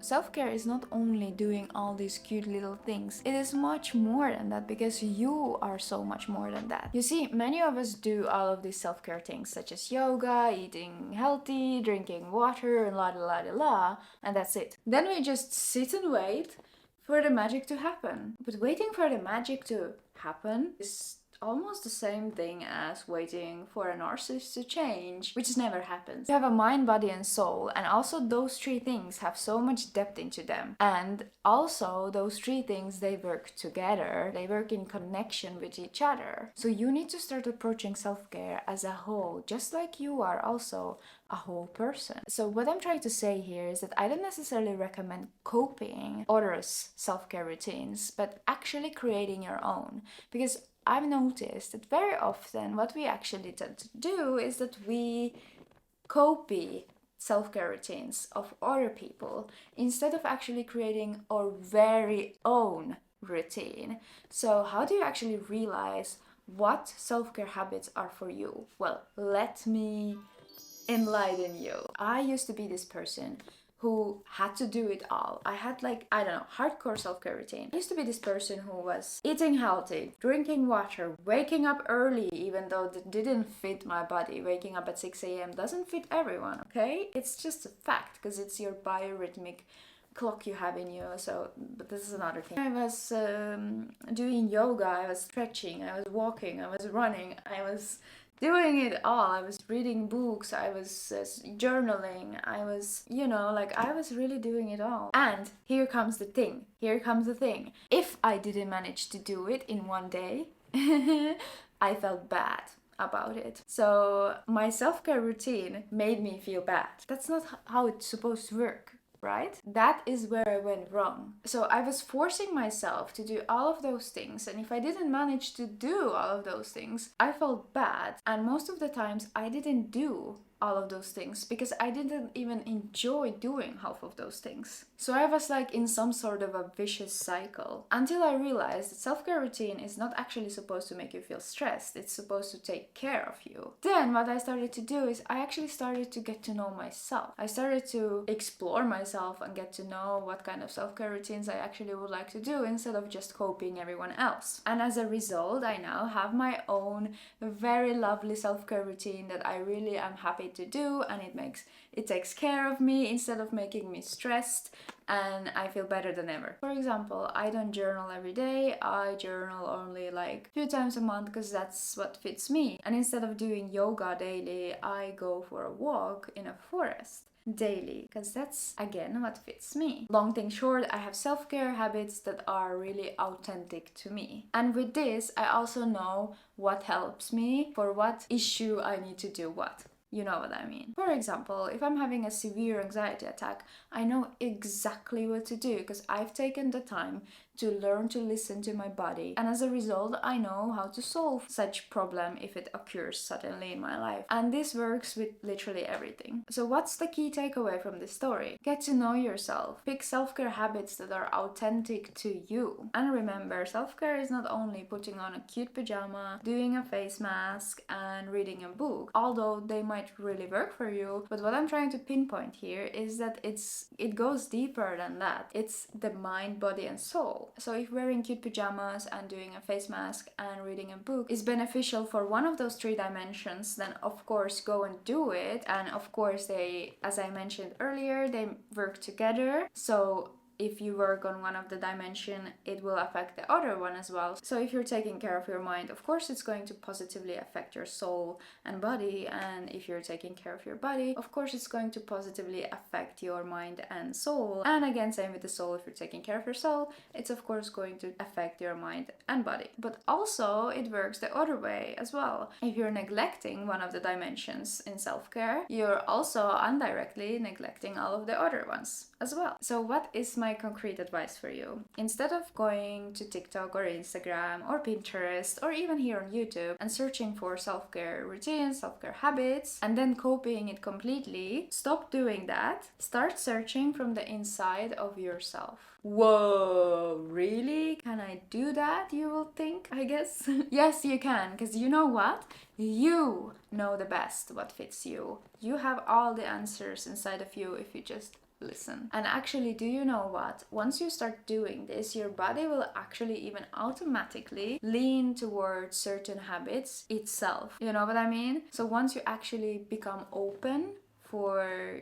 Self-care is not only doing all these cute little things, it is much more than that, because you are so much more than that. You see, many of us do all of these self-care things such as yoga, eating healthy, drinking water, and la la la la, and that's it. Then we just sit and wait for the magic to happen. But waiting for the magic to happen is almost the same thing as waiting for a narcissist to change, which never happens. You have a mind, body, and soul, and also those three things have so much depth into them. And also, those three things, they work together, they work in connection with each other. So you need to start approaching self-care as a whole, just like you are also a whole person. So what I'm trying to say here is that I don't necessarily recommend copying others' self-care routines, but actually creating your own. Because I've noticed that very often what we actually tend to do is that we copy self-care routines of other people instead of actually creating our very own routine. So how do you actually realize what self-care habits are for you? Well, let me enlighten you. I used to be this person who had to do it all. I had hardcore self-care routine. I used to be this person who was eating healthy, drinking water, waking up early even though that didn't fit my body. Waking up at 6 a.m. doesn't fit everyone, okay? It's just a fact because it's your biorhythmic clock you have in you. So, but this is another thing. I was doing yoga, I was stretching, I was walking, I was running, I was doing it all. I was reading books, I was journaling, I was, I was really doing it all. And here comes the thing. If I didn't manage to do it in one day, I felt bad about it. So my self-care routine made me feel bad. That's not how it's supposed to work. Right? That is where I went wrong. So I was forcing myself to do all of those things, and if I didn't manage to do all of those things, I felt bad. And most of the times I didn't do all of those things because I didn't even enjoy doing half of those things. So I was like in some sort of a vicious cycle until I realized that self-care routine is not actually supposed to make you feel stressed. It's supposed to take care of you. Then what I started to do is I actually started to get to know myself. I started to explore myself and get to know what kind of self-care routines I actually would like to do instead of just copying everyone else. And as a result, I now have my own very lovely self-care routine that I really am happy to do, and it takes care of me instead of making me stressed, and I feel better than ever. For example, I don't journal every day. I journal only like 2 times a month because that's what fits me. And instead of doing yoga daily, I go for a walk in a forest daily because that's again what fits me. Long thing short, I have self-care habits that are really authentic to me. And with this, I also know what helps me for what issue I need to do what. You know what I mean. For example, if I'm having a severe anxiety attack, I know exactly what to do because I've taken the time to learn to listen to my body, and as a result I know how to solve such problem if it occurs suddenly in my life. And this works with literally everything. So what's the key takeaway from this story? Get to know yourself. Pick self-care habits that are authentic to you. And remember, self-care is not only putting on a cute pajama, doing a face mask, and reading a book, although they might really work for you. But what I'm trying to pinpoint here is that it goes deeper than that. It's the mind, body, and soul. So if wearing cute pajamas and doing a face mask and reading a book is beneficial for one of those 3 dimensions, then of course go and do it. And of course they, as I mentioned earlier, they work together. So if you work on one of the dimension, it will affect the other one as well. So if you're taking care of your mind, of course it's going to positively affect your soul and body. And if you're taking care of your body, of course it's going to positively affect your mind and soul. And again, same with the soul. If you're taking care of your soul, it's of course going to affect your mind and body. But also it works the other way as well. If you're neglecting one of the dimensions in self-care, you're also indirectly neglecting all of the other ones as well. So what is my concrete advice for you? Instead of going to TikTok or Instagram or Pinterest or even here on YouTube and searching for self-care routines, self-care habits, and then copying it completely, stop doing that. Start searching from the inside of yourself. Whoa, really? Can I do that, you will think, I guess? Yes, you can, because you know what? You know the best what fits you. You have all the answers inside of you if you just listen. And actually, do you know what? Once you start doing this, your body will actually even automatically lean towards certain habits itself. You know what I mean? So once you actually become open for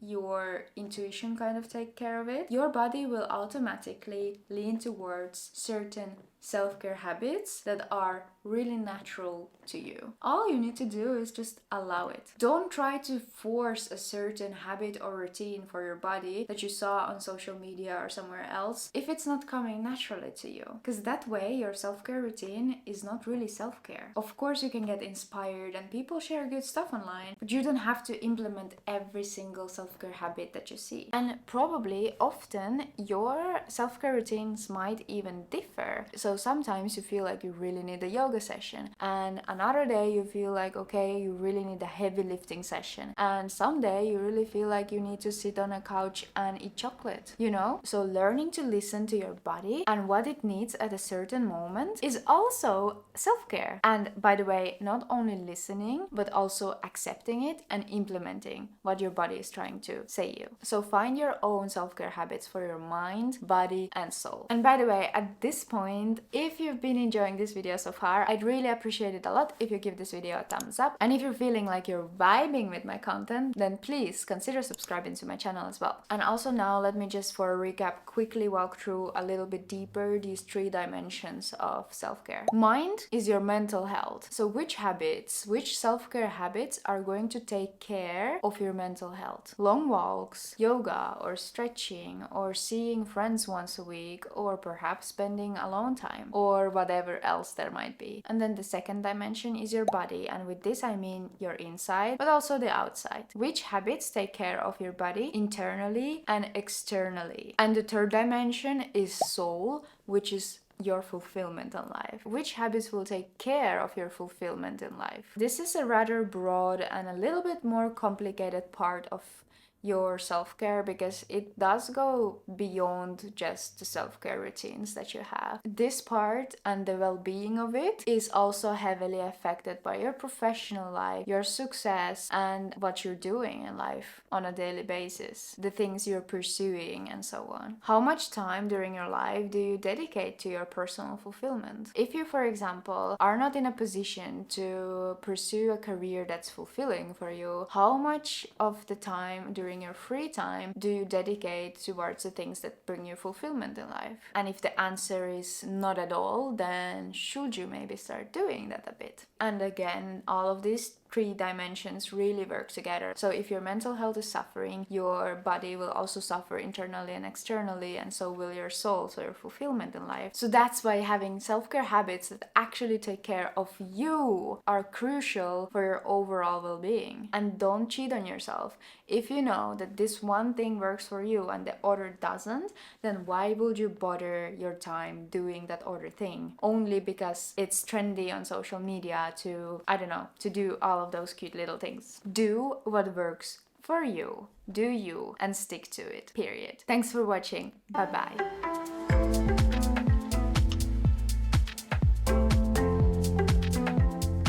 your intuition kind of take care of it, your body will automatically lean towards certain self-care habits that are really natural to you. All you need to do is just allow it. Don't try to force a certain habit or routine for your body that you saw on social media or somewhere else if it's not coming naturally to you, because that way your self-care routine is not really self-care. Of course you can get inspired and people share good stuff online, but you don't have to implement every single self-care habit that you see. And probably often your self-care routines might even differ. So sometimes you feel like you really need a yoga session, and another day you feel like, okay, you really need a heavy lifting session, and someday you really feel like you need to sit on a couch and eat chocolate, you know? So learning to listen to your body and what it needs at a certain moment is also self-care. And by the way, not only listening, but also accepting it and implementing what your body is trying to say you. So find your own self-care habits for your mind, body, and soul. And by the way, at this point, if you've been enjoying this video so far, I'd really appreciate it a lot if you give this video a thumbs up. And if you're feeling like you're vibing with my content, then please consider subscribing to my channel as well. And also now, let me just for a recap quickly walk through a little bit deeper these 3 dimensions of self-care. Mind is your mental health. So which habits, which self-care habits are going to take care of your mental health? Long walks, yoga or stretching, or seeing friends once a week, or perhaps spending alone time, or whatever else there might be. And then the second dimension is your body, and with this I mean your inside, but also the outside. Which habits take care of your body internally and externally? And the third dimension is soul, which is your fulfillment in life. Which habits will take care of your fulfillment in life? This is a rather broad and a little bit more complicated part of your self-care, because it does go beyond just the self-care routines that you have. This part and the well-being of it is also heavily affected by your professional life, your success, and what you're doing in life on a daily basis, the things you're pursuing, and so on. How much time during your life do you dedicate to your personal fulfillment? If you, for example, are not in a position to pursue a career that's fulfilling for you, how much of the time during your free time do you dedicate towards the things that bring you fulfillment in life? And if the answer is not at all, then should you maybe start doing that a bit? And again, all of these 3 dimensions really work together. So if your mental health is suffering, your body will also suffer internally and externally, and so will your soul, so your fulfillment in life. So that's why having self-care habits that actually take care of you are crucial for your overall well-being. And don't cheat on yourself. If you know that this one thing works for you and the other doesn't, then why would you bother your time doing that other thing only because it's trendy on social media to, I don't know, to do all of those cute little things? Do what works for you. Do you and stick to it. Period. Thanks for watching. Bye bye.